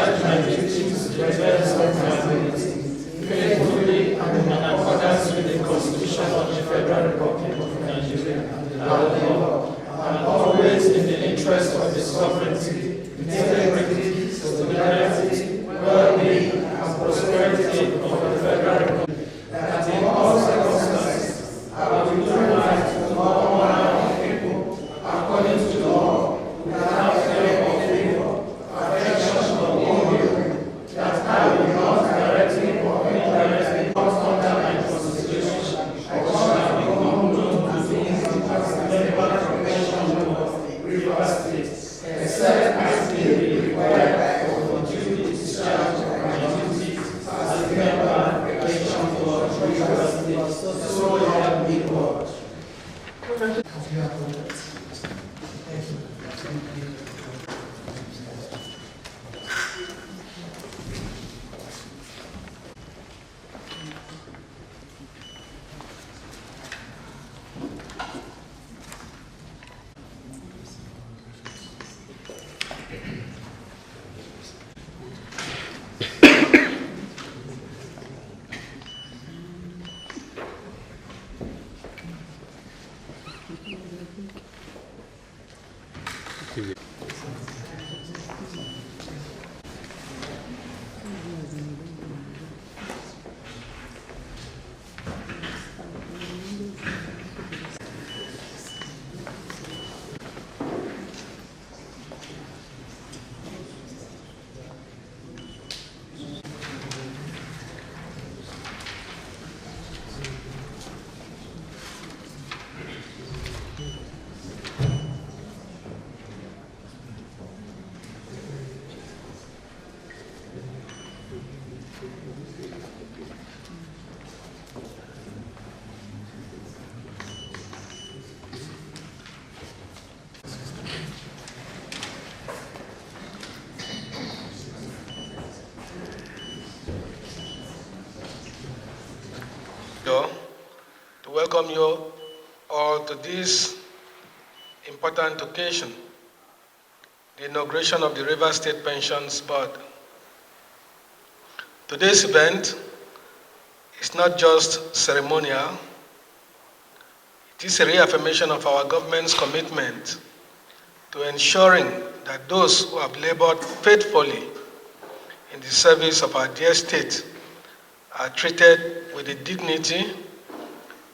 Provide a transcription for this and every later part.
discharge my duties to the best of my ability, faithfully and in accordance with the Constitution of the Federal Republic of Nigeria, and the law, and always in the interest of the sovereignty, integrity, solidarity, well-being, and prosperity of the Federal Republic, that in all circumstances I will do right to all manner of people according to law, without fear or favor, affection or unwavering, that I will not directly or indirectly come under my constitution, or shall become known to be in the profession of Rivers State, except as may be required for the duty discharge of my duties as a member of the election board of Rivers State. So help me God. To welcome you all to this important occasion, the inauguration of the Rivers State Pensions Board. Today's event is not just ceremonial, it is a reaffirmation of our government's commitment to ensuring that those who have labored faithfully in the service of our dear state are treated with the dignity,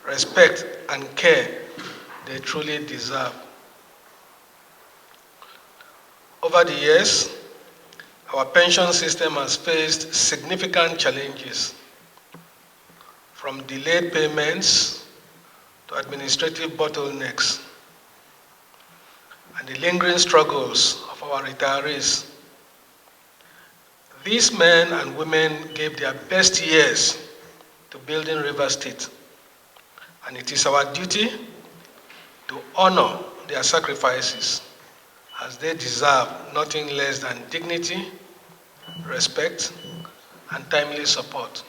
respect, and care they truly deserve. Over the years, our pension system has faced significant challenges, from delayed payments to administrative bottlenecks, and the lingering struggles of our retirees. These men and women gave their best years to building Rivers State, and it is our duty to honor their sacrifices, as they deserve nothing less than dignity, respect, and timely support.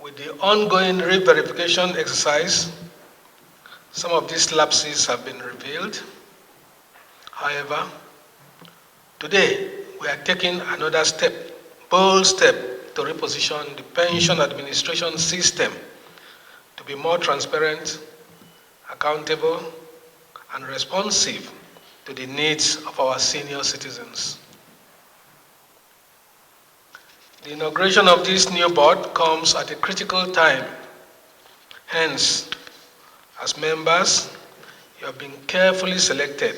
With the ongoing re-verification exercise, some of these lapses have been revealed. However, today we are taking another step, bold step, to reposition the pension administration system to be more transparent, accountable, and responsive to the needs of our senior citizens. The inauguration of this new board comes at a critical time. Hence, as members, you have been carefully selected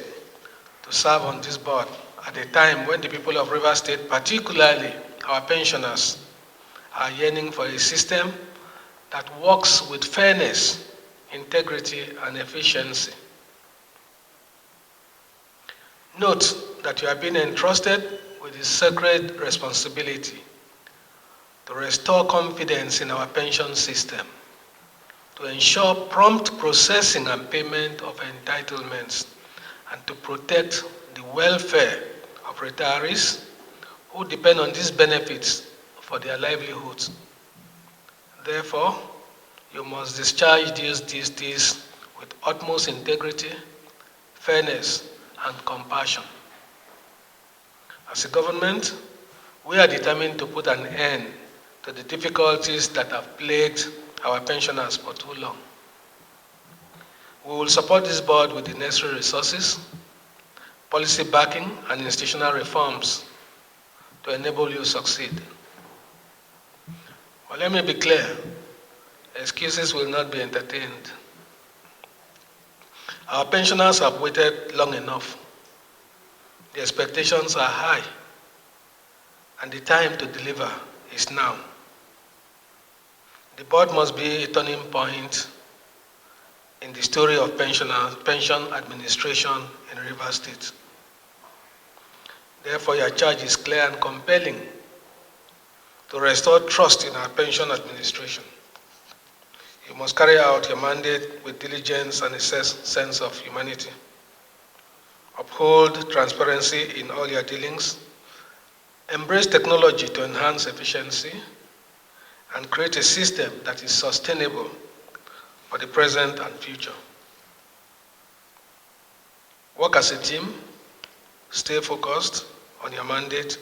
to serve on this board at a time when the people of Rivers State, particularly our pensioners, are yearning for a system that works with fairness, integrity, and efficiency. Note that you have been entrusted with the sacred responsibility to restore confidence in our pension system, to ensure prompt processing and payment of entitlements, and to protect the welfare of retirees who depend on these benefits for their livelihoods. Therefore, you must discharge these duties with utmost integrity, fairness, and compassion. As a government, we are determined to put an end to the difficulties that have plagued our pensioners for too long. We will support this board with the necessary resources, policy backing, and institutional reforms to enable you to succeed. But let me be clear, excuses will not be entertained. Our pensioners have waited long enough. The expectations are high, and the time to deliver is now. The board must be a turning point in the story of pension administration in Rivers State. Therefore, your charge is clear and compelling to restore trust in our pension administration. You must carry out your mandate with diligence and a sense of humanity. Uphold transparency in all your dealings. Embrace technology to enhance efficiency and create a system that is sustainable for the present and future. Work as a team, stay focused on your mandate,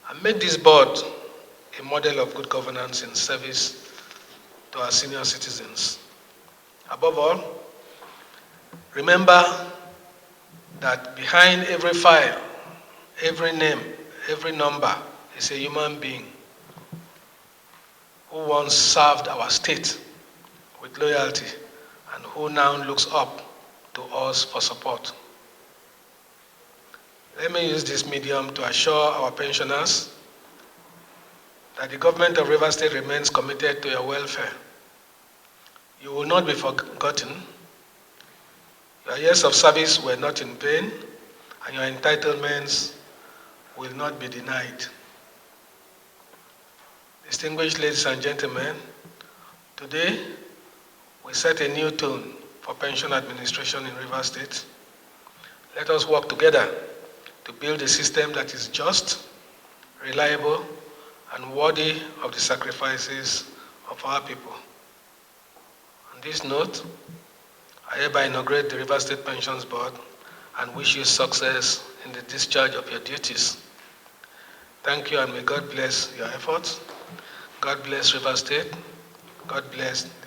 and make this board a model of good governance in service to our senior citizens. Above all, remember that behind every file, every name, every number is a human being who once served our state with loyalty and who now looks up to us for support. Let me use this medium to assure our pensioners that the government of Rivers State remains committed to your welfare. You will not be forgotten. Your years of service were not in vain, and your entitlements will not be denied. Distinguished ladies and gentlemen, today we set a new tone for pension administration in Rivers State. Let us work together to build a system that is just, reliable, and worthy of the sacrifices of our people. On this note, I hereby inaugurate the Rivers State Pensions Board and wish you success in the discharge of your duties. Thank you, and may God bless your efforts. God bless Rivers State. God bless the